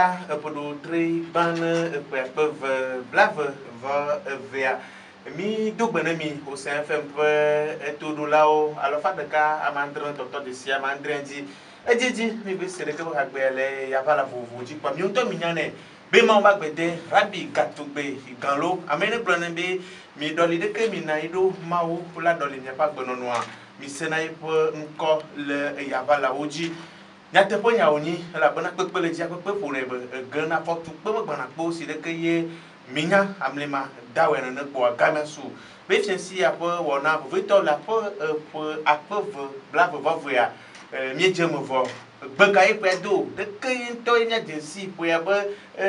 Pedotri ban pev blave va via mi dugbene mi au sein fm pe todo lao alofa deka amandran toto de sia mandran di ejiji mi be sere ke ba gbele ya vala vovo ji pa mi onto mi nyane be ma ba gbede rabi gatugbe ganlo amene plan be mi doli de ke mi na ido mawo pula doli nya pa gbononoa mi sena ipo nko le ya vala oji nyate po nya oni la bona kpekpele ji akpekpe po ne gana fotu kpe mo gbana kpo si de ke ye minya amlema dawe na kpo agama su be fiansi ya po wona po vito la po akpeve blave vovo ya mi je mo vo gbega e pedo de ke to nya de si po ya ba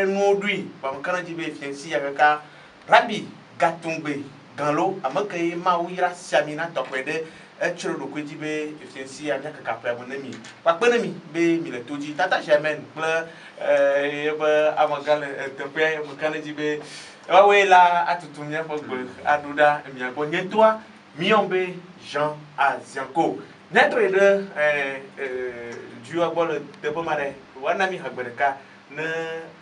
nu odui ba mo kana ji be fiansi ya ka rabi gatungbe ganlo amake ma wira siamina to kwede echiro do kweji be fiansi ya nya ka pa mo na mi pa pe na mi be mi le toji tata chairman ple be amagale tempe mo kana ji be wawe la atutumia fo gbe aduda mi agbo nyentoa miombe Jean Azianko netre de du agbo le depo mare wana mi hagbedeka ne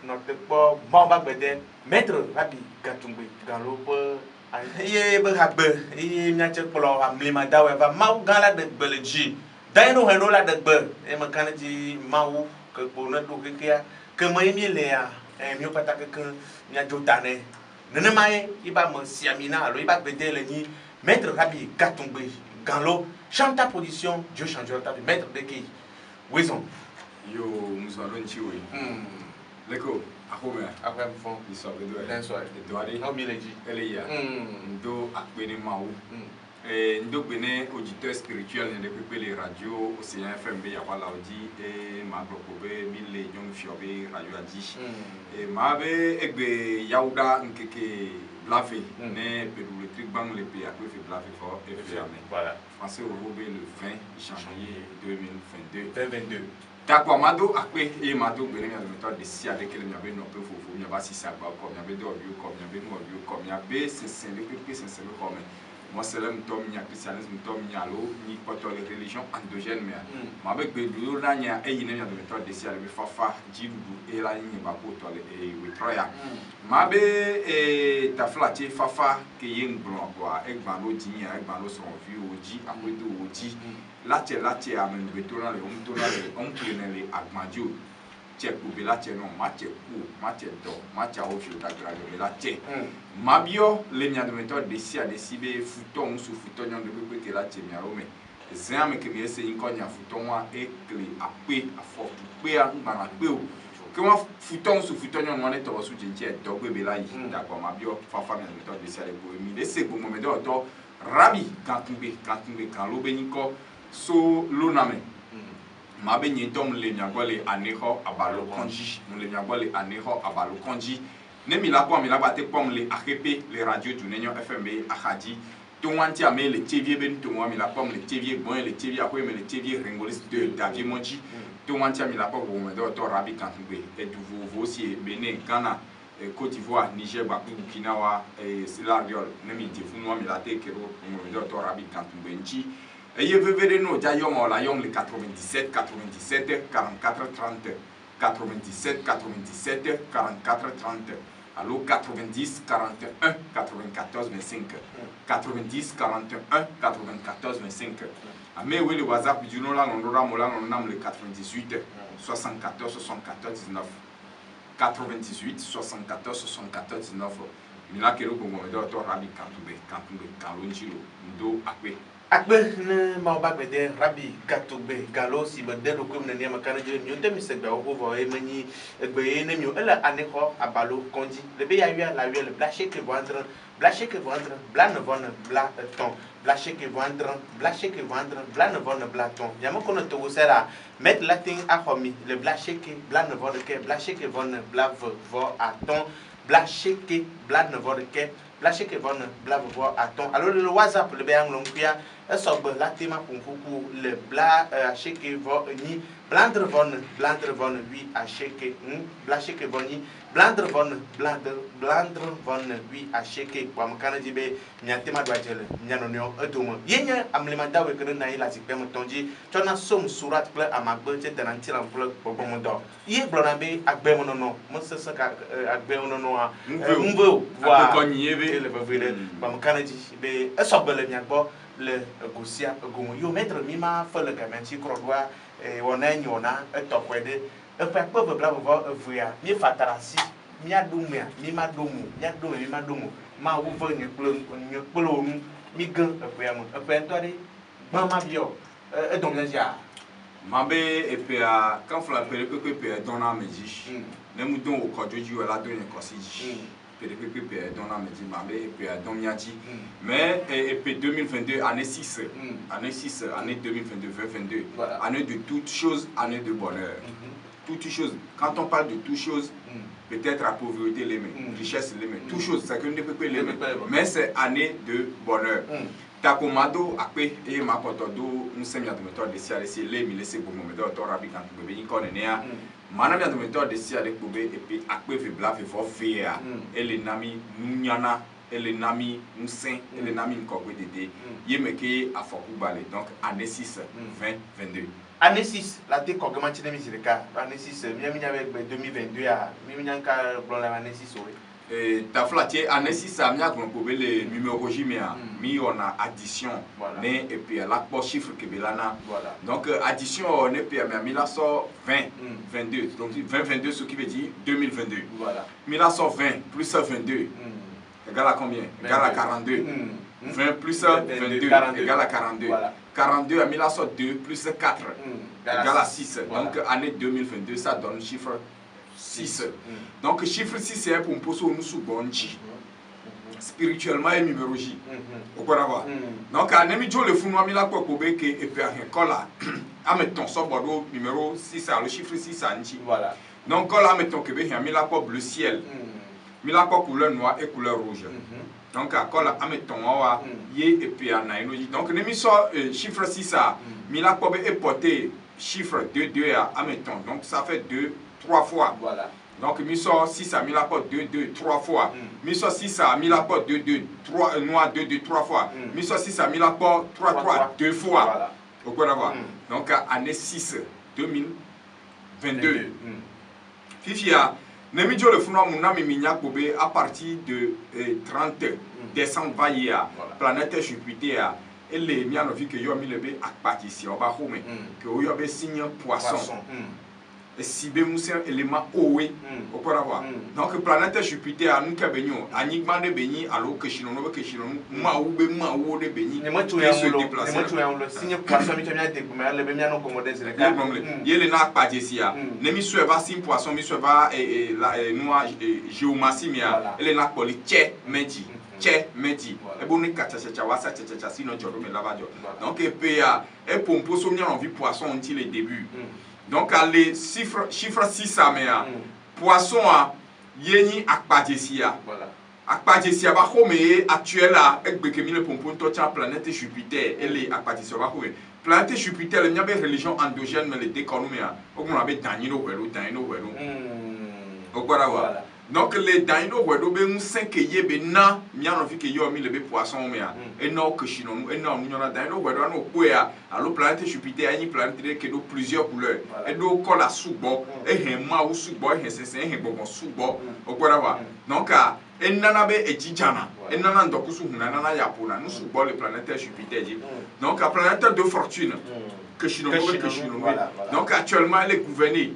notre po bomba gbede maître rabi gatungbe dans l'eau ye be habbe ye nyache kplo amlima dawe va mau gala de beleji daino heno la de be e makana ji mau ke bona do ke ya ke mai mi le ya mi pata ke nya jotane nene mai iba mo siamina alo iba gbede le ni maître rabi gatungbe ganlo chanta position Dieu changera ta vie maître de qui wison yo musalo nchiwe leko akome après fond iso bedo den so e doari how mileji eleya ndo akpeni mawu ndo gbene auditeur spirituel ne de pepele radio Océan FM be ya wala odi ma gloko be mille nyom fiobe radio adi ma be egbe yauda nkeke blave ne pedou le truc bang le pe akwe fe blave fort et fermé voilà français au le 20 janvier 2022 2022 d'accord mado akwe e mado gbene ya méthode de si avec le nyabe no pe fofo nyaba si sa gba ko nyabe do bio ko nyabe no bio ko nyabe c'est le pe c'est le comme moi c'est le tom nya christianisme tom nya lo ni poto les religions endogènes mais ma be gbedu la nya e yine ya méthode de si avec fafa jidudu e la nya ba ko to le e we prayer ma be ta flati fafa ke yen blanc quoi e gba lo di nya e gba lo son vie oji apedo oji lache amen betona le on plenele agmadio cheku be lache no mache do macha ofio ta grade be lache mabio le nya de méthode de si a desibe futon su futon de bebe ke lache mi arome zame ke mi ese inkonya futon wa ekle ape afo pe a ngana pe o ke wa futon su futon no ne to su jinje do be la yi da ko mabio fafa mi méthode de si a le bo mi ese bo mo me do to rabi kantumbe kan lo be niko so luname mabe nyitom le nyagole aneho abalo konji le nyagole aneho abalo konji ne mi la bate pom le akepe le radio du nenyo fmb akadi to wanti ame le tv ben to mi la pom le tv bon le tv akoy me le tv ringolis de David Monji to wanti ame la pom bo me do to rabi kantumbe e du vovo si Benin Ghana Côte d'Ivoire Niger Bakou Burkina wa Sierra Leone ne mi te funu mi la te kero mo me do to rabi kantumbe nji et vous verrez nous, d'ailleurs, la yom le 97, 44, 30, 97, 44, 30, alors 90, 41, 94, 25, 90, 41, 94, 25. Mais oui, le WhatsApp du nom là, on a le 98, 74, 74, 19. 98, 74, 74, 19. Mila kero bongo me do to rabi kantumbe, kalonjilo, ndo akwe. akbe ne ma ba gbede rabi gatugbe galo si be de ko ne ma kana je mi onte mi se gba o vo e mani egbe ne mi ele aneko abalo konji le be ya wi la wi le blache que vendre bla ne vendre bla ton blache que vendre bla ne vendre bla ton ya mo kono to sera mettre latin a khomi le blache que bla ne vendre que blache que vendre bla vo à ton blache que bla ne vendre que blache que vendre bla vo à ton alors le WhatsApp le be yang lonkuya esobbe la tema punfuku le bla asheke vo ni blandre von 8 asheke bla sheke voni blandre von 8 asheke kwa mkana jibe nyatema dwajele nyanonyo edomo yenya amlemanda we kene na ila tikpem tonji chona som surat ple amagbe che tenantila ple bobomodo ye blona be agbemono no mosesa ka agbemono no a mbo wa le bevele kwa mkana jibe esobbe le nyagbo le gosia gomo yo mettre mima fele gamanti krodwa wona nyona etokwede epekpe bebla bobo evuya mi fatarasi mi adumia mi madomu ma wuve nyekplo nu mi gan evuya mo epentore mama bio edom ja mabe epea quand fla pere pepe dona meji ne mu don okojoji wala don ekosiji pere pepe dona meji mabe epea don miaji mais epea 2022 année 6 année 2022 2022 année de toutes choses, année de bonheur. Toutes choses, quand on parle de toutes choses, peut-être la pauvreté les mains, richesse les mains, toutes choses, c'est que ne peut pas les mains, mais c'est année de bonheur. Takomado akpe e makotodo nsemi adometo de sia lesi le mi lesi bo momedo to rabi kan bebe yin ko ne ya manami adometo de sia de bobe epi akpe fe bla fe fo fe ya ele nami nunyana ele nami nsen ele nami nkokwe dede yemeke afoku bale donc année 6 2022 année 6 la te kogema chine mi sirika année 6 mi avec 2022 ya mi nyanka blon la année 6 oui ta flatier année 6 a mis à le numérologie mais mi on a addition né et puis la chiffre que belana donc addition on est puis mi la sort 20 22 donc 2022 ce qui veut dire 2022 voilà mi la sort 20 plus 22 égale à combien égale à 42 20 plus 22 égale à 42 42 a mis la sort 2 plus 4 égale à 6 donc année 2022 ça donne chiffre 6. Donc, chiffre 6, c'est pour nous nous sous-bonji. Spirituellement et numérologie. Au Korawa. Donc, à Nemijo, le fou, nous avons dit que et puis à Kola, à mettre son bordeaux numéro 6, le chiffre 6 à Nchi. Voilà. Donc, là, mettons que il y a mis la bleu ciel, mis la couleur noire et couleur rouge. Donc, à Kola, à mettre et puis à Nainoji. Donc, Nemijo, chiffre 6 à mis la et porté chiffre 2, 2 à mettons. Donc, ça fait 2. 3 fois. Voilà. Donc, mi sort 6 à mi la porte 2, 2, 3 fois. Mi sort 6 à mi la porte 2, 2, 3, noir 2, 2, 3 fois. Mi sort 6 à mi la porte 3, 3, 2 fois. Voilà. Au quoi d'avoir. Donc, année 6, 2022. Fifia, Nemidio le Founois Mounami Mignac Bobé à partir de 30 décembre, Vaillea, planète Jupiter. Et les miens ont vu que yo mis le bé à partir, on va home, que yo avait signé poisson. Si be musia élément owe au parawa donc planète Jupiter nous ka benyo anigma de beni alo keshino no keshino ma ube ma wo de beni ne motu ya lo signe poisson mi kemia de kuma le be mi no komoder le ka yele na pajesia ne mi sueva sim poisson mi sueva la noa géomatie mia ele na poli che medi e boni kachacha wasa chacha sino joro me lavajo donc e pa e pompo so mi envie poisson until le début. Donc, les chiffre 6 à mea, poisson à yeni akpajesia. Voilà. Akpajesia ba home actuel à ekbekemi le pompon tocha planète Jupiter et les akpajesia ba home. Planète Jupiter le nyabe religion endogène mais le déconomia. On avait Danilo welo. Voilà. Donc les Danilo welo be un 5 yebe na miano fi ke yo mi le be poisson mea. Et non que chino et non nyona Danilo welo no kwea. Alors planète Jupiter a une planète qui a plusieurs couleurs. Et donc quand la sous-bo et un maou sous-bo et un bonbon sous-bo au Korawa. Donc et nanabe et Jijana. Et nana ndokusu nana yapona nous sous-bo les planètes Jupiter. Donc la planète de fortune que chino. Donc actuellement elle est gouvernée.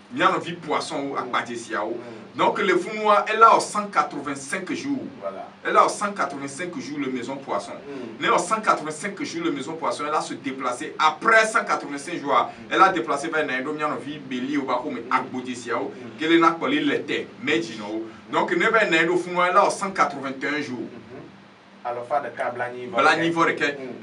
Bien en vie poisson à Badesiao. Donc le Founois est là en 185 jours. Voilà. Elle est en 185 jours le maison poisson. Elle est en 185 jours le maison poisson. Elle a se déplacé après 185 jours. Elle a déplacé vers Naïdo, bien en vie Béli au Bako, mais à Bodesiao. Qu'elle n'a pas l'été, mais Gino. Donc elle est Naïdo Founois, elle est en 181 jours. Alors,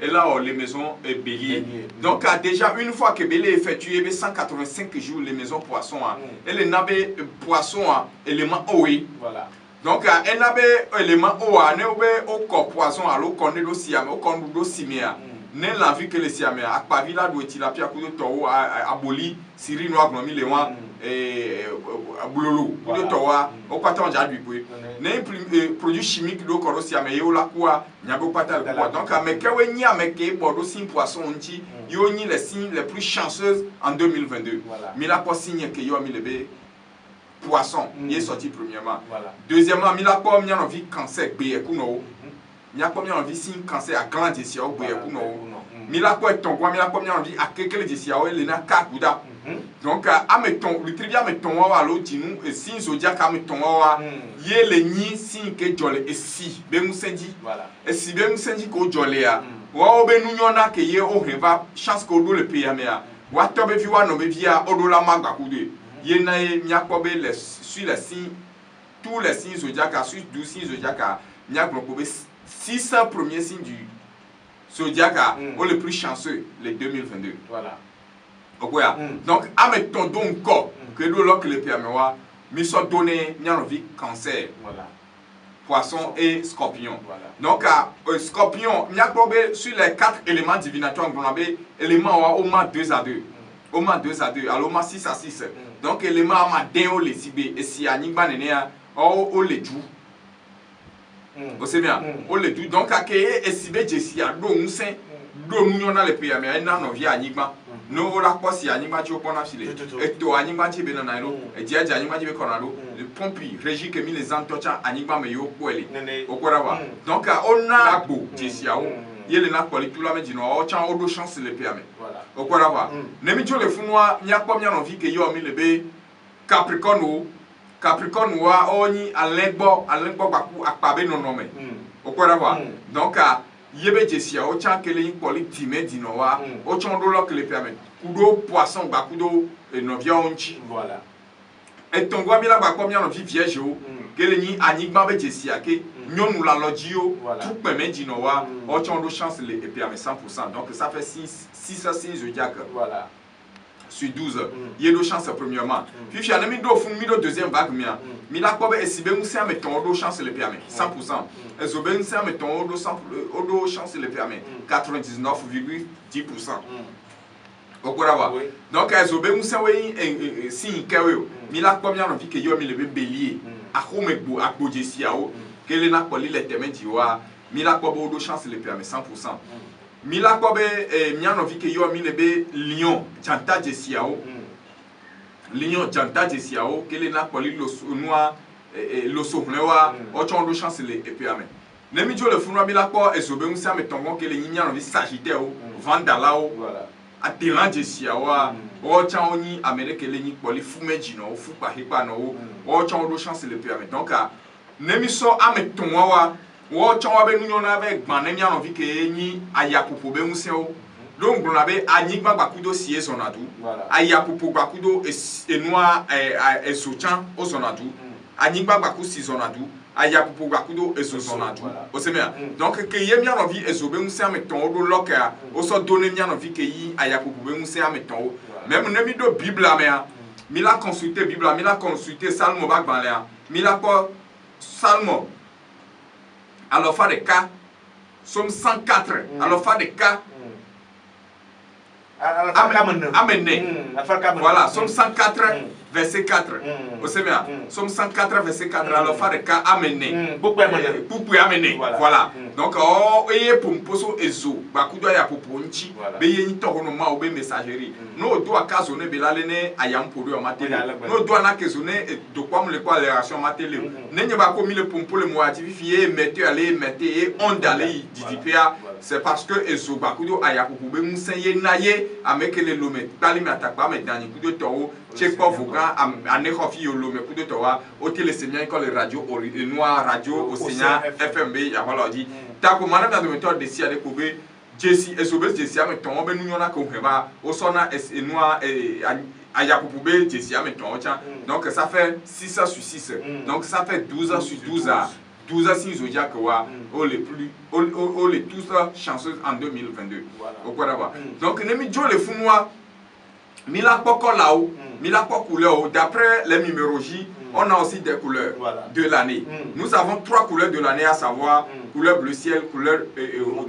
et là, les maisons béliers. Donc, déjà, une fois que bélier est effectué, 185 jours, les maisons poissons, et les nabés poissons, élément OE. Voilà. Donc, un nabé élément OA, ne au corps poisson, alors qu'on est aussi, au corps d'eau simia. ne l'envie que les siamais à Pavila doit il a pia kudo to aboli siri no agnomi le wan bulolo kudo to wa o kwata on jadu ipo ne produit chimique do koro siamais yo la kwa nyabo kwata le kwa donc ameke we nya ameke bodo sin poisson nti yo ni les signes les plus chanceuses en 2022 mais la pas signe que yo mi lebe poisson il est sorti premièrement deuxièmement mi la pas mi en vie cancer be kuno mi a pas mi en vie signe cancer à glande ici au be kuno mi la pas ton mi la pas mi en vie à quelques ici au le na ka kuda donc a meton le trivia meton wa lo tinu et signe zodiac a meton wa ye le ni signe que jole et si be musendi et si be musendi ko jole a wa o be nu nyona ke ye o heva chance ko do le pays amea wa to be fi wa no be via odo la magba kude ye na ye miakobe les sur les signes tous les signes zodiaques sur 12 signes zodiaques miakobe 6 premiers signes du zodiaque au le plus chanceux les 2022 voilà okoya donc ameton donc que do lo que le permewa mi so donné mianovi cancer voilà poisson et scorpion voilà donc scorpion miakobe sur les 4 éléments divinatoires on élément au moins 2 à 2 au moins 2 à 2 alors au moins 6 à 6 donc élément ma den le sibe et si anigba nene a o le du o se bien o le du donc akeye e sibe jesi a do unsen do nunyona le pe ya na no via anigba no o la posi anigba ti o pona file et to anigba ti be na na lo e dia dia anigba ti be kona lo le pompi régie que mi les antocha anigba me yo kwele o kwara wa donc on a agbo jesi a o yele na kwali tout la me dino o chan o do chance le pe voilà o kwara wa ne mi jo le funwa nya kwa mi no vi ke yo mi le be Capricorne wa oni alegbo baku akpabe nonome okwara wa donc yebe jesia o chan kele yin poli time dino wa o chan do lo kele permet kudo poisson bakudo novia onchi voilà et ton gwa mi la bakwa mi no vi vierge o kele yin anigba be jesia ke nyonu la lojio tout permet dino wa o chan do chance le permet 100% donc ça fait 6 zodiaque voilà sur 12 il y a deux chances premièrement puis il y a mis do fun mi do deuxième vague mi la ko be esibe musia meton do chance le permet 100% ezobe musia meton do 100 do chance le permet 99,10% okora donc ezobe musia we si kewe mi la ko mi an vi ke yo mi le bélier akomegbo akpojesi awo kele na ko li le tementi wa mi la ko do chance le permet 100% Mila kobe miano vi ke yo mi lebe lion janta jesiao lion janta jesiao kele na poli lo noa lo sohlewa o chondo chance le et puis amen ne mi jo le funwa mila ko ezobe musa metongo kele miano vi sagittaire vandalao voilà atelan jesiao o chan oni amene kele ni poli fumeji no fu pa hipa no o chondo chance le et puis amen donc ne mi so ametonwa wa wo chonwa be nunyo na be gban mi an vi ke yin ayapopo be museo donc gbo na be anigba gbakudo sie zonadu ayapopo gbakudo enua esochan o zonadu anigba gbaku si zonadu ayapopo gbakudo ezozonadu o se mea donc ke ye mi an vi ezobe musea meton do loka o so donner mi an vi ke yin ayapopo be musea meton même ne mi do bible amea mi la consulter bible mi la consulter salmo ba gban le mi la ko salmo alors fa de cas somme 104 alors fa de cas amen voilà somme 104 verset 4 au bien somme 104 verset 4 alors fa de cas amen pour amener voilà donc eye pomposo ezo bakudo ya poponchi be yin to hono ma obe messagerie no do akazo ne belale ne ayam podo ma tele no do na kezo ne do kwam le kwa relation ma tele ne nye ba ko mi le pompo le mo atifier mettre aller mettre et on d'aller didipia c'est parce que ezo bakudo aya popo be musenye naye amekele lome tali mi atakpa me dani kudo to check pas voga ane khofi yo lome kudo to wa o tele senya ko le radio noir radio Océan FMB ya voilà dit ta ko mana na méthode de sia de kobe jesi esobes jesi am ton be nunyona ko heba o sona noir aya popobe jesi am ton cha donc ça fait 6 sur 6 donc ça fait 12 sur 12 à 12 signes zodiaques wa les plus les tous chanceuses en 2022 au quoi d'avoir donc ne mi jo le funwa mi la poko là-haut mi la poko couleur d'après les numérologies on a aussi des couleurs de l'année nous avons 3 couleurs de l'année à savoir couleur bleu ciel, couleur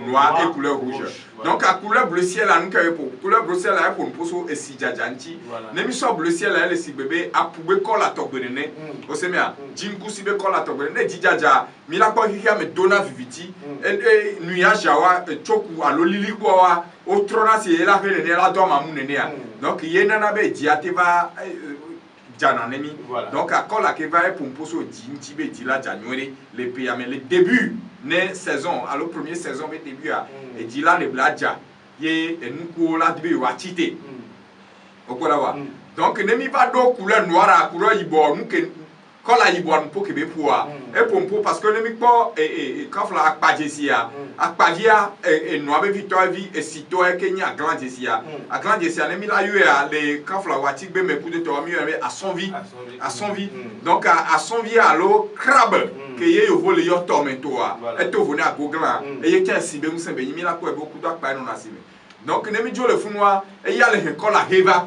noir et couleur rouge. Voilà. Donc, à couleur bleu ciel, nous avons couleur bleu ciel, pour nous poser et si djadjanti. L'émission bleu ciel, elle est bébé, a poubé colle à togbenene. Au semia, Jim Kousibe colle à togbenene, djadja, mila kwa hikia me dona viviti, et nuage jawa, choku, à l'olili kwa, au trona si elle a fait le la doma mounenia. Donc, yenanabe, diateva. Donc à quand la keva pour poso djintibe dila january les pays mais le début ne saison alors première saison mais début à et dila le bladja ye nous ko la début wa tité okola wa donc ne mi va do couleur noire à couleur ibo nous que quand la ibo nous pour que be pour et pour parce que ne mi pas et quand la akpajesia akpavia et noir be victoire vie et sito e kenya grand jesia à grand jesia ne mi la eu les quand la watik be me coup de toi mieux à son vie donc à son vie allo crabe que ye yo vole yo tormento et to vona gogla et ye tien sibe mu sembe mi la ko e beaucoup d'akpa non asibe donc ne mi jo le funwa et ya le quand la heva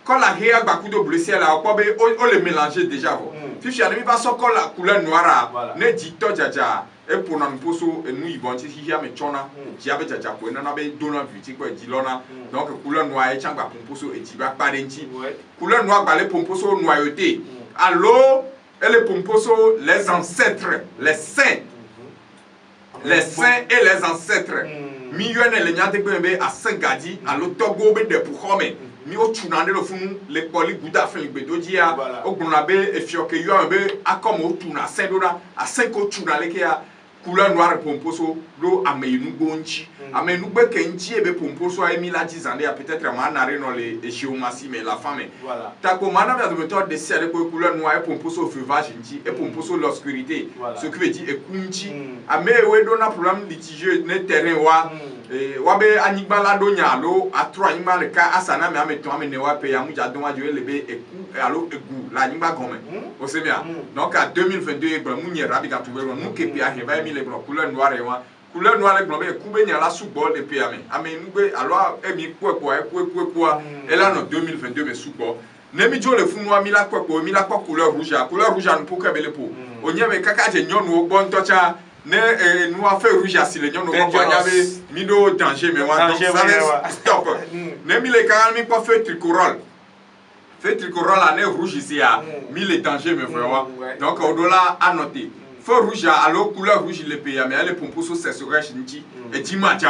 quand la heva ba coup de bleu ciel là ko be on le mélanger déjà si je n'ai pas son la couleur noire ne dit to jaja et pour nous poso et nous y vont si il y a mes chona qui avait jaja pour nous n'avait donné vite quoi dilona donc couleur noire et changa pour poso et tu vas parenti couleur noire balé pour poso noyauté allo et les pomposo les ancêtres les saints et les ancêtres millions les nyate bembe à Sengadi allo togo be de pour homme mi o tunande lo funu le poli guda fin gbe dojia o gbonabe efioke yo be akom o tuna sendona a 5 o tuna le ke couleur noire pomposo do amenu gonchi amenu gbe kenchi ebe pomposo a emi la 10 ans peut-être ma nare no le géomatie mais la femme ta ko mana de méthode de serre ko couleur noire pomposo veuvage nchi et pomposo l'obscurité ce qui veut dire e kunchi ame we do na problème litigieux ne terrain wa wabe anigba la do nyalo atro anigba le ka asana me ameto amene wa pe amu jadon wa joe lebe eku alo egu la anigba gome o se bien donc à 2022 bra mu nyera bi ka tuwe no ke pe aheba mi le bra couleur noire wa couleur noire le globe ku be nyala subo le pe ame nu be alors e mi ku et là en 2022 me subo ne mi jo le funwa mi la kwa couleur rouge no pour que be le po onyeme kaka je nyonu o bon tocha ne nous a fait rouge à silence nous avons mis de danger mais on stop ne mis les canaux mi pas fait tricorol à ne rouge ici à mis les dangers mais vraiment donc au dollar à noter feu rouge alors couleur rouge les pays mais les pompes c'est sur nchi et dimanche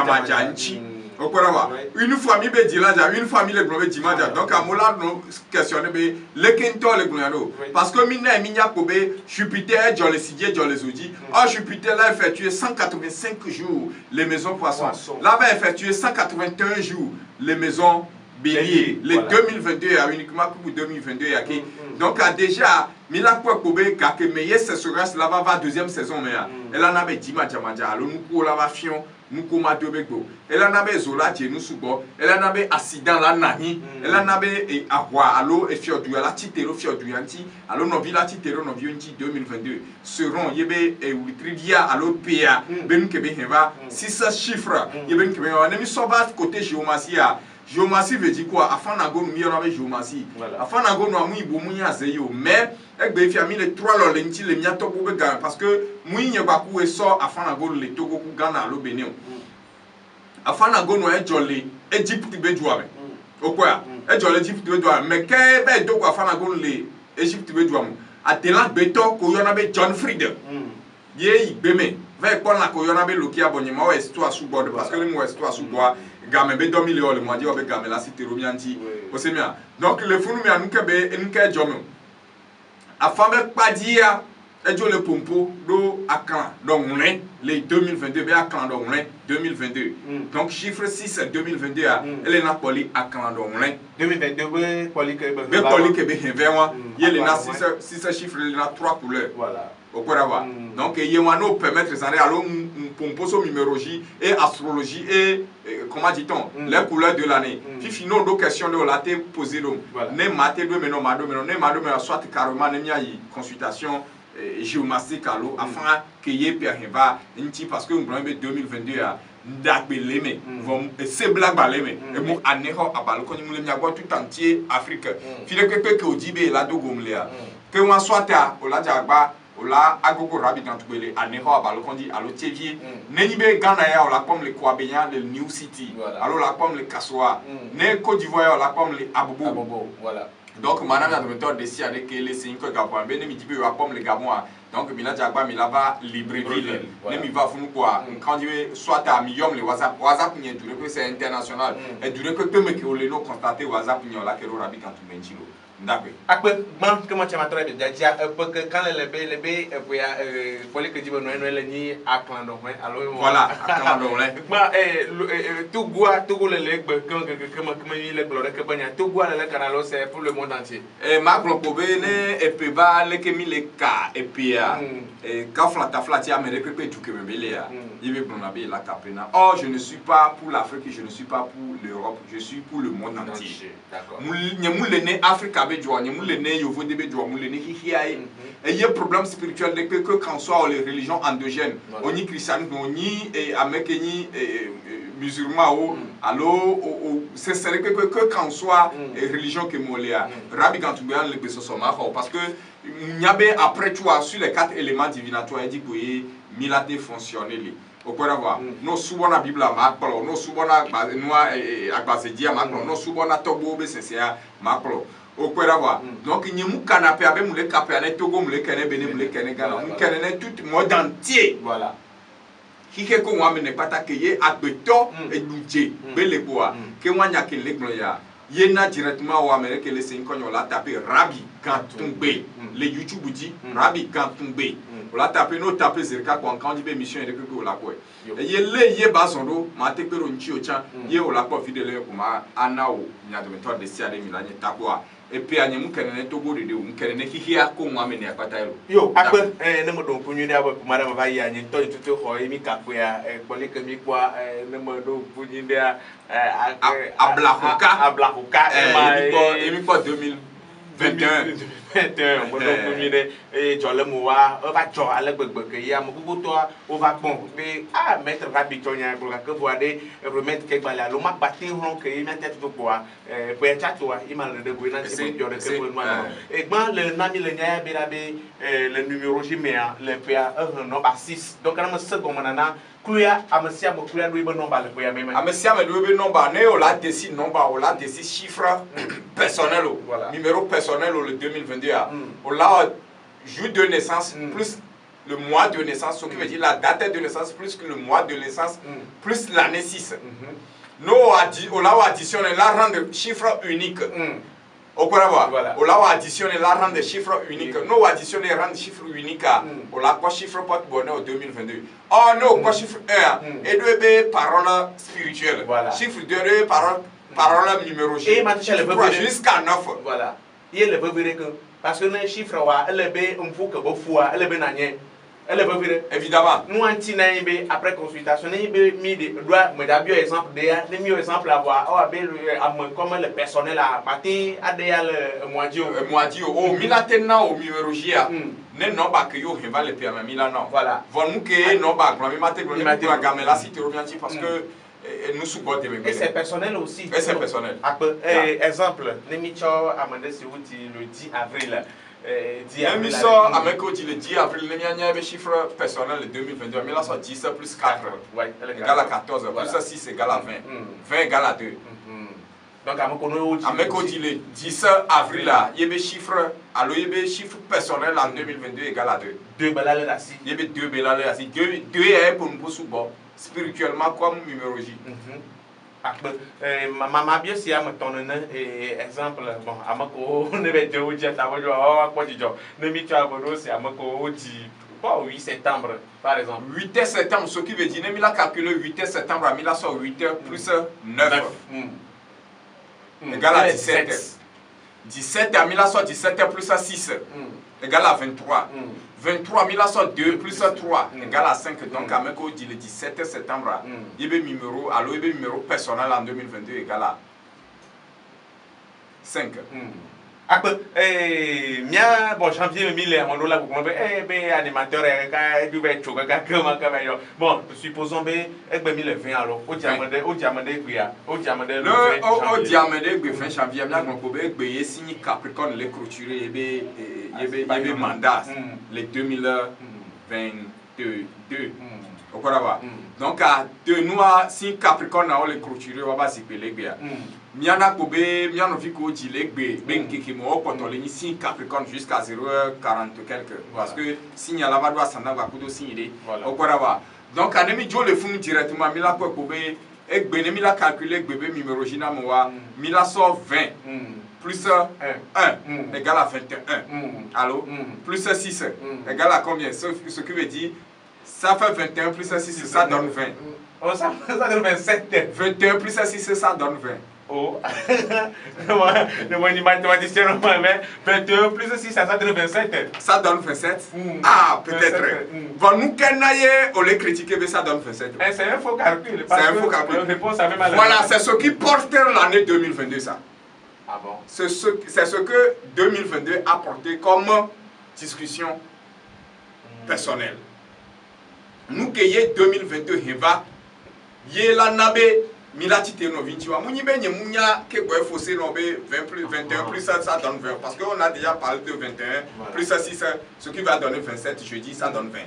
nchi une famille be dilanja une famille le globe dimanche donc à mola no questionner be le kento le glano parce que mina minya kobe Jupiter dans les sidie dans les odi Jupiter là effectué 185 jours les maisons poissons là va effectuer 181 jours les maisons bélier les 2022 a uniquement pour 2022 ya qui donc déjà mila kwa kobe ka que meilleur ce sera là va deuxième saison mais elle en avait dimanche alors nous ko là va fion nous comme à Dobego. Elle en avait zola qui nous subo. Elle en avait accident là nahi. Elle en avait avoir allo et fior du la titero fior du anti. Allo no villa titero no viunti 2022. Seront yebe et trivia allo PA. Ben kebe heva 6 chiffres. Yebe kebe on a mis soba côté géomatie. Géomatie veut dire quoi? Afin na go nous mieux avec géomatie. Afin na go nous amu ibo mu ya zeyo mais egbe fi ami le 3 lo lenti le mia to bo ga parce que mu yin ba ku e so afin na go le togo ku Ghana lo Benin. Afin na go no e jolly Egypt be juame. Okwa e jolly Egypt be juame mais ke be do ko afin na go le Egypt be juame. Atela beto ko yona be John Fried. Ye igbeme va ko na ko yona be lokia bonyema o esto asubode parce que le mo esto asuboa game be 2000 le mo di o be game la cité romianti o se mia donc le funu mi anu ke be enke jomo afambe padia ejo le pompo do akan donc les 2022 be akan donc 2022 donc chiffre 6 2022 elle na poli akan donc 2022 be poli ke be hevewa ye le na 6 chiffres le na 3 couleurs voilà donc il y a nous permettre ça alors pomposo numérologie et astrologie et comment dit-on les couleurs de l'année fifi non do question de la te poser donc ne maté do meno mado meno ne mado meno soit carrément ne mia consultation géomatique alors afin que y ait va nti parce que on 2022 a ndabeleme vom se black baleme et mo aneho abalo ko ni mia go tout entier Afrique file que odibe la do gomlea que on soit à ola jagba ola agogo rabi gantubele aneho abalo kondi alo tevie neni be Ghana ya ola pom le Kwabenya le New City alo la pom le Kassoa ne Côte d'Ivoire ola pom le Abobo voilà. Donc madame la docteur décide avec les 5 Gabon ben ne mi dit be pom le Gabon donc mina jagba mi là-bas Libreville ne mi va funu quoi quand dit soit à million le WhatsApp ni dure que c'est international et dure que te me que le no constater WhatsApp ni la que rabi gantubenchilo. D'accord. Après, comment tu m'as traité de dire que quand les bébés, pour les que tu veux nous ni à Clandon, alors voilà, à Clandon, moi, tout goût, les legs, comme il est glorieux, que bien, tout goût, le canal, c'est pour le monde entier. Et ma globine, et puis va les que mi les cas, et puis quand flata flatia me récupère tout que me beléa, il veut qu'on habille la capena. Oh, je ne suis pas pour l'Afrique, je ne suis pas pour l'Europe, je suis pour le monde entier. D'accord. Nous les Afrique avec joie, nous les Yovo de Béjoa, nous les Hihiaï. Et il y a un problème spirituel de que quand soit les religions endogènes, on y christianisme, on y américain, musulman, alors c'est vrai que quand soit religion que Moléa, Rabbi Gantoubian le beso somaro, parce que Niabe après tu as sur les 4 éléments divinatoires, il dit que milate fonctionner. Au point d'avoir, nous souvent la Bible à Macplo, nous souvent la noix à Basedia Macplo, nous souvent la Togo, c'est Macplo. Au point d'avoir, donc il y a un canapé avec les capés, Togo, les Canets, les Canets, les Canets, tout le monde entier. Voilà. Qui est qu'on amène pas t'accueillir à Beto et Doudje, Beleboa, que moi n'y a que les gloya. Yena directement au Amérique, les 5 ans, on l'a tapé Rabbi Gantumbe. Les YouTube dit Rabbi Gantumbe. On l'a tapé, nous tapé Zerka quand on dit mission et depuis qu'on l'a quoi. Et il est basondo, m'a tapé un chio chan, il est au lapin fidèle comme Anao, il y a de méthode de Siade Milan et Taboa. Et puis à Niamou Kenen Togo de Dieu, Kenen qui a comme moi mené à Patailo. Yo, après, ne me donne pour nous d'avoir pour madame Vaïa, ni toi tout au et mi capoya, pour les que mi quoi, ne me donne pour nous à Blahoka, et mi quoi 2021. Et John Lemoa, on va jouer à la bug, il y a beaucoup de toi, on va bon, mais à mettre Rabitonia pour que vous allez remettre quelque chose. L'homme a battu un que il m'a tête de bois, pour être toi, il m'a le débrouillé, c'est que vous et moi, le Nami le Nia Berabe, le numéro Jiméa, le PA, nombre 6. Donc, on a ce qu'on a. Kuya amasia mo kuya do ibe nomba le kuya meme amasia me do ibe nomba ne o la décide nomba o la décide chiffre personnel numéro personnel le 2022 o la jour de naissance plus le mois de naissance ce qui veut dire la date de naissance plus que le mois de naissance plus l'année 6 no o la additionner la rendre chiffre unique au Paraguay, on l'a additionné la rang de chiffres uniques. Nous additionné rang de chiffres uniques. On l'a quoi chiffre pas de bonheur en 2022. Oh non, quoi chiffre 1 et 2 parole spirituelle. Chiffre 2 parole numérologique. Et jusqu'à 9. Voilà. Il est le vrai que parce que les chiffres elle est un fou que beau fou, elle est benagné. Elle est vrai. Évidemment. Nous anti-naïbe après consultation, naïbe mis des doigts, mais d'abord exemple d'ailleurs, les mieux exemple à voir, comme le personnel à matin, à d'ailleurs le moidio, oh milatena au numérologia, ne non pas que yo va le permis milano. Voilà. Voilà que non pas que mais maté la gamme là si tu reviens parce que nous supportons et c'est personnel aussi. Et c'est personnel. Exemple, Nemicho Amandé Siouti le 10 avril. L'émission avec le 10 avril, il y a un chiffre personnel de 2022, mais là, c'est 10 plus 4 égale à 14, plus 6 égale à 20, 20 égale à 2. Donc, avec le 10 avril, il y a un chiffre, alors il y a un chiffre personnel en 2022 égale à 2. 2 balles là-dessus. Il y a 2 balles là-dessus. 2 est pour nous pour spirituellement comme numérologie. Maman bien si am tonne exemple bon amako ne be de oji atawojo o apojijo ne mi tu abodo si amako oji pas 8 septembre par exemple 8 septembre ce qui veut dire ne mi la calculer 8 septembre à mi la so 8 plus 9 égale à 17 17 à mi la so 17 plus 6 égale à 23 23 000 soit 2 plus 3 égale à 5. Donc, à Meko dit le 17 septembre, il y a un numéro, alors il y a un numéro personnel en 2022 égale à 5. Après, mia bon janvier 1000 on doit la vous be animateur ka du be choka ka kama kama yo. Bon, supposons be e be 1020 alors. O diamande kuya. O diamande le o diamande be fin janvier mia gbo be ye signe Capricorne les clôturer yebe mandat les 2022. Okoraba. Donc de nous si Capricorne na les clôturer wa ba sipele gbe ya. Miana kobe miano fiko dilekbe ben kekimo poto le signe Capricorne jusqu'à 0h40 quelque parce que signe la va doit s'en avoir kudo signe okoraba. Donc anemi jo le funu directement mila ko kobe egbe ne mila calculer bébé numérologie na moi mila sort 20 plus 1 égale à 21. Allô? Plus 6 égale à combien? Ce qui veut dire ça fait 21 plus 6 ça donne 20. Oh, ça donne 27. 21 plus 6 ça donne 20. Oh, le mathématicien, mais 21 plus 6, ça donne 27. Ça donne 27? Ah, peut-être. Bon, nous, quand on les critiquer, mais ça donne 27. C'est un faux calcul. C'est un faux calcul. Voilà, c'est ce qui porte l'année 2022, ça. Ah bon? C'est ce que 2022 a porté comme discussion personnelle. Nous, qui est 2022, il va, il y a la nabe. Milatite no 20 wa munyi benye munya ke boy fossé no be 20 plus 21 plus ça donne 20 parce qu'on a déjà parlé de 21 plus ça 6 ce qui va donner 27 je dis ça donne 20.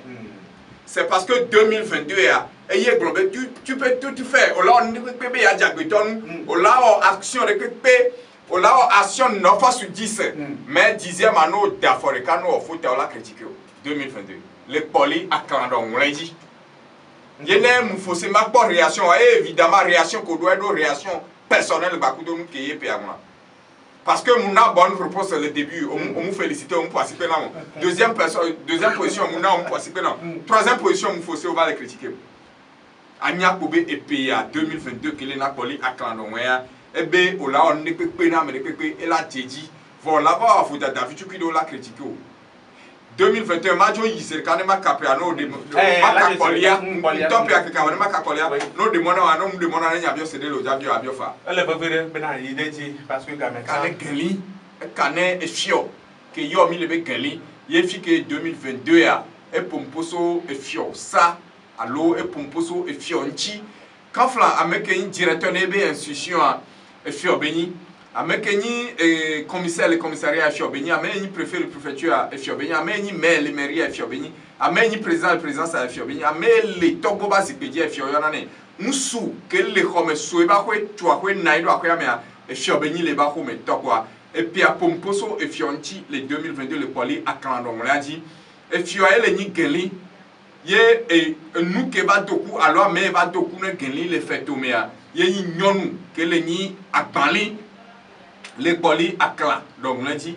C'est parce que 2022 et global tu peux tout faire au là on peut ya diagbeton au là action récupérer au là action 9 fois sur 10 mais 10e anneau d'Africain faut la critiquer 2022 les poli à Canada on l'a dit. Il y a une réaction, évidemment, réaction qu'on doit être réaction personnelle qui est parce que mon bonne propose le début, on nous félicite, on participe là. Deuxième position, on nous participe là. Troisième position, on faut va les critiquer. Anya Kobe et pays à 2022 qu'il est Napoli à Clandonia, et bien, on ne peut pas et la dit, voilà, va faut David tu qui doit la critiquer. 2021 majo yise kanema kapiano de makakolia top ya kika wanema kakolia no de mona wana mu de mona nya bio cede lo jabio abiofa ele bavere bena ideti parce que gamen kane geli kane efio ke yo mi lebe geli ye fi ke 2022 ya e pomposo efio ça allo e pomposo efio nchi kafla ameke directeur nebe institution efio beni amekeni commissaire le commissariat Fiobeni ameni préfet le préfecture à Fiobeni ameni maire le mairie à Fiobeni ameni président le présidence à Fiobeni ameni le togo ba zipedi à Fiobeni musu que le comme soueba ko twa ko naido akoya me Fiobeni le ba ko me tokwa et puis à Pomposo et Fionti le 2022 le poli à Clandon on l'a dit et Fioye le ni geli ye et nous ke ba doku alors mais ba doku ne geli le fait tomea ye nyonu que le ni akbali les poli à clan donc on dit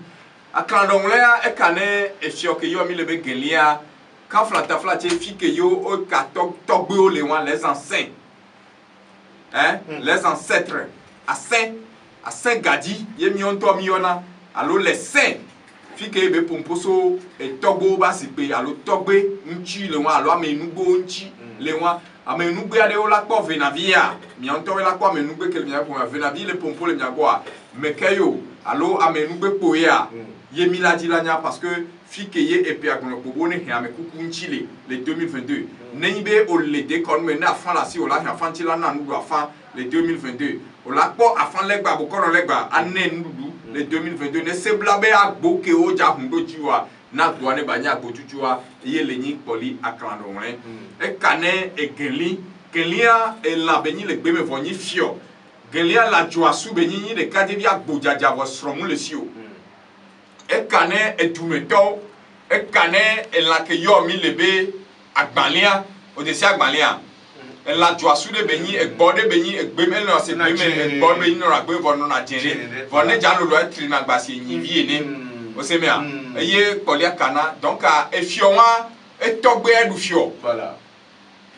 à clan donc là et cané et fio que yo mi le be gelia quand flata flata fi que yo au katok togbo les anciens hein les ancêtres à saint gadi ye mi on to mi ona allo les saints fi que be pomposo et togbo ba si pe allo togbe nchi le wan allo amenugo nchi le wan amenugbe ade o la ko venavia mi on to la ko amenugbe que mi a pour venavia le pompo le mi a quoi mais kayo allo amenugbe poya ye miladi lanya parce que fi que ye et puis akono bobone he ame kukunchi le 2022 neibe o le de kon me na fan la si o la fan ti la na ndu afan le 2022 o la po afan legba bo kono legba ane ndu le 2022 ne se blabe agbo ke o ja hundo jiwa na douane banya agbo tutua ye le ni poli aklando wen e kane e gelia e la beni le gbe me voni fio gelia la joasu beni de kade bia agbo jaja wo sromu le sio e kane e tumeto e kane e la ke yo mi lebe agbalia o de si agbalia e la joasu de beni e gbode beni e gbe me no se gbe me e gbode beni no ra gbe vono na jere vono jalo lo e tri na gbasi yin vie ne o se mea ye polia kana donc a e fiowa e togbe adu fio voilà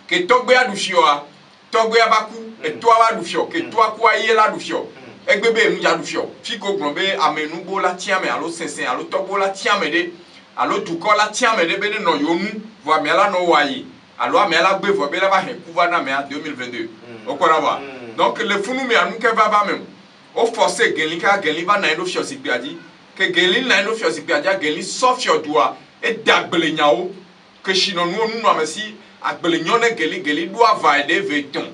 ke togbe adu fio a togbe abaku e toa adu fio ke toa kwa ye la adu fio egbebe mu ja du fio fiko glombe amenugo la tiame alo sensen alo togbo la tiame de alo duko la tiame de bene no yomu vo amela no wayi alo amela gbe vo be la ba he kuva na me 2022 okora ba donc le funu me anu ke va ba même o forcer gelika geliva na ndo fio sikbiadi que gelin la no fio zikpiadia gelin so fio doa e dagbele nyao que chino nous amesi agbele nyone gelin doit va aider veton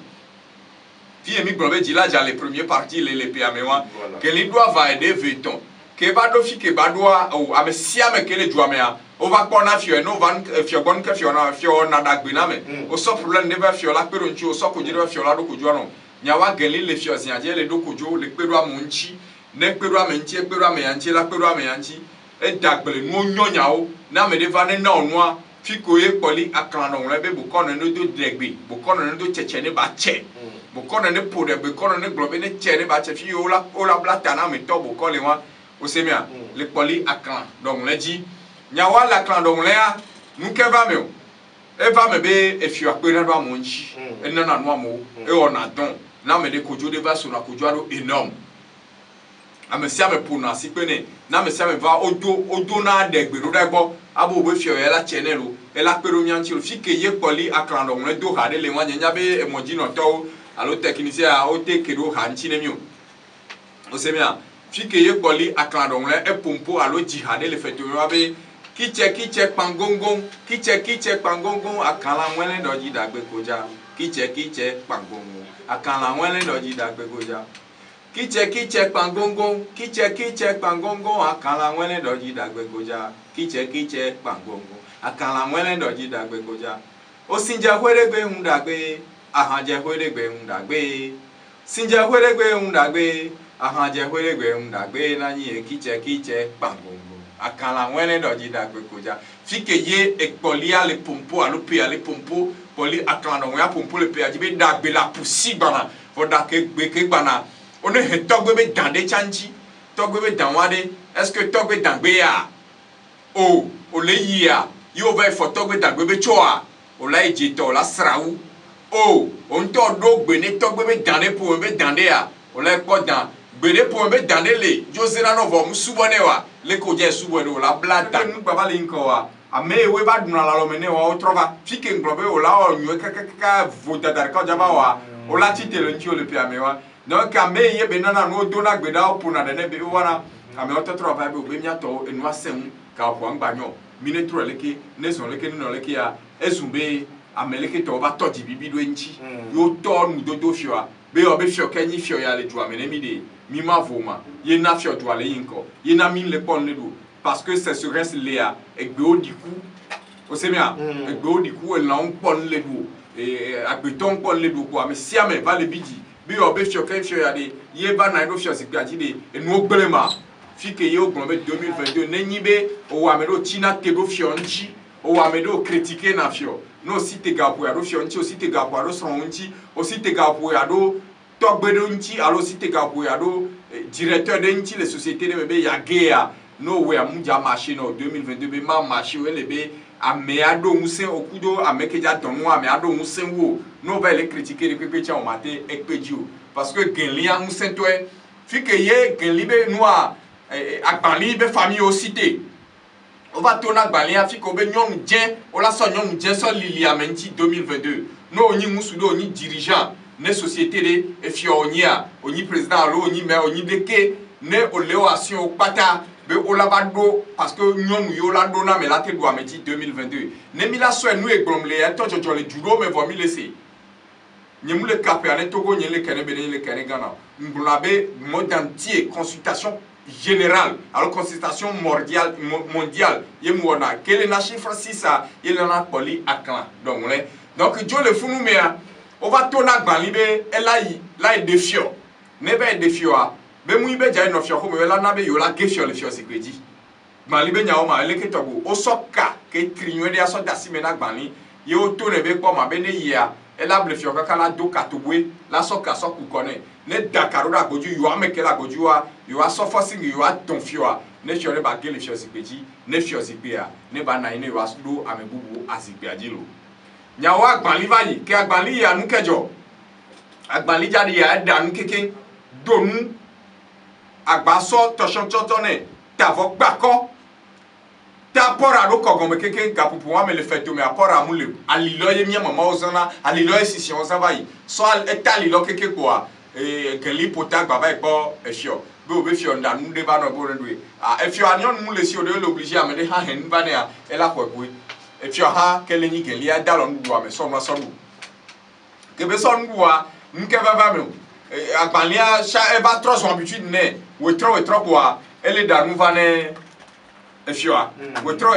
fi emi grobe dila ja les premiers parties les PMA gelin doit va aider veton que ba do fi que ba doa o amesi ame que le doamea o va pona fio no van fio bon que fio na dagbena me o so problème de va fio la pero nchi o so ko jira fio la do ko no nyawa gelin le fio ziaje le do ko jo le pero amunchi ne pero amenchi e pero ameyanchi la pero ameyanchi e dagbele no nyonyao na me de va ne na onwa fi ko ye poli akran no le be bu kono no do dregbe bu kono no do cheche ne ba che bu kono ne po de bu kono ne globe ne che ne ba che fi o la blata na me to bu ko le wa o se mia le poli akran donc le dit nyawa la akran donc le a nu ke va me o e va me be e fi akpe na do amonchi e na no amo e ona don na me de kojo de va so na kojo ado énorme amesia me puna sipene na mesia me va odo na degbe ro degbo abo be fio ela chenelo ela pero mianchi lo fike ye poli aklando le do ha de le wanya nya be emoji no to alo technicien a o te kero ha nchi ne mi o se mia fike ye poli aklando le e pompo alo jihad le feto ro be kiche pangongon kiche pangongon akala nwele doji dagbe koja kiche pangongon akala nwele doji dagbe koja kiche pangongon kiche pangongon akala nwele doji dagbe koja kiche pangongon akala nwele doji dagbe koja osinja hweregbe hundagbe ahanje hweregbe hundagbe sinja hweregbe hundagbe ahanje hweregbe hundagbe nanyi kiche pangongon akala nwele doji dagbe koja fike ye ekpolia le pompo alupe ale pompo poli akala no ya pompo le pe ajibe dagbe la pusi bana foda ke gbe ke bana on est togbe be dande chanji togbe be danwade est-ce que togbe dangbe ya o le yia yo va fo togbe dangbe be choa o la ejito la sraou o on to do gbe ne togbe be dande po be dande ya o la ko dan gbe ne po be dande le josena no vo musubone wa le ko je subone o la blada nu baba le nko wa ame we ba duna la lo mene wa o trova fike nglobe o la o nyu kaka vota dar ka jaba wa o la titelo nchi o le pia me wa donc ame ye benana no dona gbeda opuna de ne be wana ame ototro ba be obemia to enu asem ka kwa ngbanyo minetro leke nezo leke no leke ya ezumbe ameleke to ba toji bibi do nchi yo to nu dodo fio be obe fio kenyi fio ya le du amene mi de mi ma voma ye na fio do ale yinko ye na min le pon le do parce que c'est sur reste léa egbe odiku o se mia egbe odiku e la on pon le do e agbeton pon le do ko ame siame va le bidi bi obe fio ken fio ya de ye ba na do fio sikati de enu ogbelema fike ye ogblombe 2022 nenyibe o wa medo china tebo fio nchi o wa medo critiquer na fio no si te gapo ya do fio nchi o si te gapo ya do son nchi o si te gapo ya do togbedo nchi alo si te gapo ya do directeur de nchi les sociétés de bebe ya gea no we amuja machine o 2022 be ma machine we lebe ame ado musen okudo amekeja donwa ame ado musen wo no va les critiquer de pepecha o mate ekpeji o parce que genlia musen to e fike ye genlibe noa agbanli be famille au cité on va tourner agbanli afike obe nyom dien o la so nyom dien so lili amenti 2022 no onyi musudo onyi dirigeant ne société de efio onya onyi président lo onyi maire onyi deke ne oléation pata be olabado parce que nyom yo la dona me la te do amenti 2022 ne mi la so enu egbomle to jojo le duro me vo mi laisser nyemu le kapé ane togo nyele kene be nyele kene gana ngulabe monde entier consultation générale alors consultation mondiale yemona quel est la chiffre 6 ça il en a poli aklan donc Dieu le funu mea on va tourner gbanlibe elai defio nebe defio a be mu ibe jai no fio ko me la na be yo la gefio le fio sekwedi gbanlibe nya o ma eleke togo o soka ke trinwe de aso dasi me na gbanli ye o to ne be po ma be ne ya ela ble fio kaka la do katobwe la soka so ku kone ne dakaro da goju yo ameke la goju wa yo aso forcing yo aton fio a ne fio ne ba gele fio sekwedi ne fio sikpe a ne ba na ine yo asdo amebubu asikpe ajilo nyawa agbanli bayi ke agbanli ya nu kejo agbanli jadi ya da nu keke donu agbaso toshonchotone tavo gbako ta pora do kogon me keke gapupu wa me le feto me apora mu le alilo ye mi mama ozana alilo ye sisi on bayi so etali lo keke kwa geli pota gbaba ipo efio be fio nda nu de ba no bo ndwe e fio anion mu le si o de l'obligé à me de ha hen ba ne a e la ko boy e fio ha ke le ni ke li a dalon du a me so ma so nu ke be so nu a nke va me agbalia cha e ba trop son habitude ne we trop boa ele da nu va ne e fio a we trop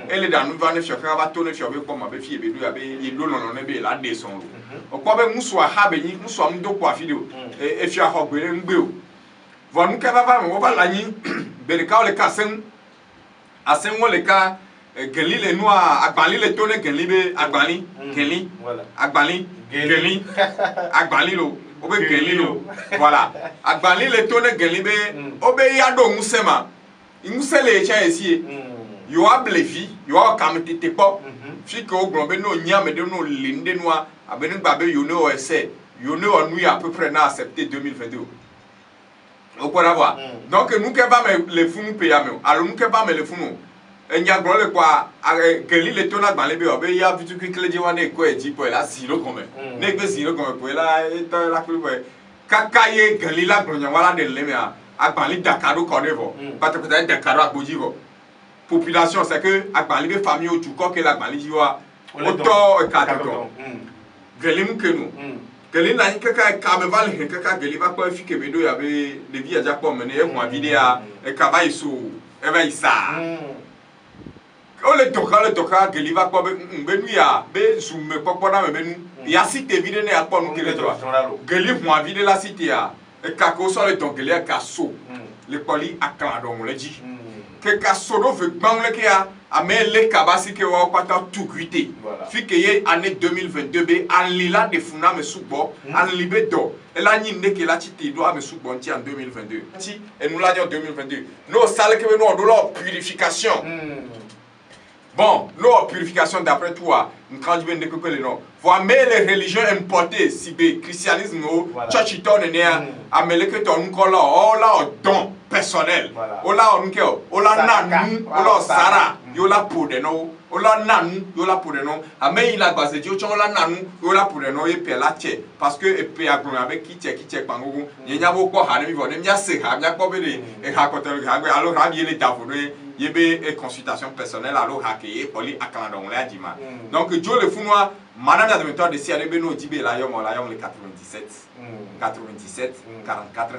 ele da nu va ne fio ka va to ne fio be ko ma be fie be du a be ye lo no ne be la de son lo o ko be muso a ha be ni muso am do kwa video e fio a ho gbere ngbe o vo nu ke va me wo ba la ni be le ka o le ka sen asen wo le ka geli le no agbali le to ne geli be agbali geli agbali geli agbali lo obe geli lo voilà agbali le to ne geli be obe ya do musema ngusele cha esie yo ablevi yo akamete tepo fi ko ogbon be no nya me de no linde no abeni gba be yo ne o ese yo ne onu ya à peu près na accepté 2022 o pour avoir donc nous que va me le funu pe ya me alors nous que va me le funu enya gro le kwa geli le to na gba le be obe ya bitu ki kleje wa ne ko e ji po la zero comme ne gbe zero comme po la to la ku po kakaye geli la gro nya wala de le me agbali dakaro konevo parce que peut-être dakaro agbojivo population c'est que agbali be famille o tuko ke la agbali jiwa auto kadoko geli mu kenu geli na kaka ka me vale kaka geli va ko fi ke bedo ya be de via ja ko mene e mo vidéo e ka va iso e va isa o le toka geli va ko be nu ya be summe popo na me benu ya cité vidéo ne ya ko nu kele to geli mo vidéo la cité ya e ka ko so le tongele ka so le poli akla do mo le ji ke ka so do ve gbang le ke a amele kabasi ke wa kwata tukuite fi ke ye année 2022 be an lila de funa me subo an libe do e la nyi ne ke la chiti do a me subo nti en 2022 ti et nous l'a dit en 2022 no sale ke no do la purification bon no purification d'après toi quand je viens de couper le nom voir mais les religions importées si be christianisme o church ton ne amele ke ton ko la o la don personnel o la on ke o la nanu o la sara yo la pour de no o la nanu yo la pour de no ame la base di o chon la nanu yo la pour de no e pe la che parce que e pe agbon avec ki che pangogo ye nya bo ko ha ne mi vo ne nya se ha nya ko be de e ha ko tel ha alors ha bi le tafo yebe e consultation personnelle alors hackeye poli akanda on l'a dit ma donc Dieu le funwa madame la directeur de Sierra Beno Dibé la yom le 97 44 31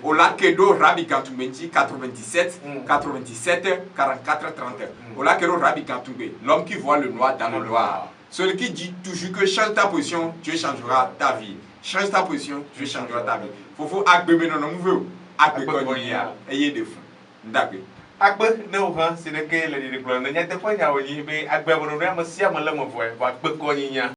au la kedo Rabi Gantumbenji 97 44 31 au la kedo Rabi Gantumbe l'homme qui voit le noir dans le noir celui qui dit toujours que change ta position Dieu changera ta vie change ta position Dieu changera ta vie faut agbebe non mouve agbekoniya ayé de fou ndagbe akbe ne o ha si de ke le di plan ne nya te kwa nya o yi be agbe bo no na ma sia ma le mo vo e ba akbe ko nyinya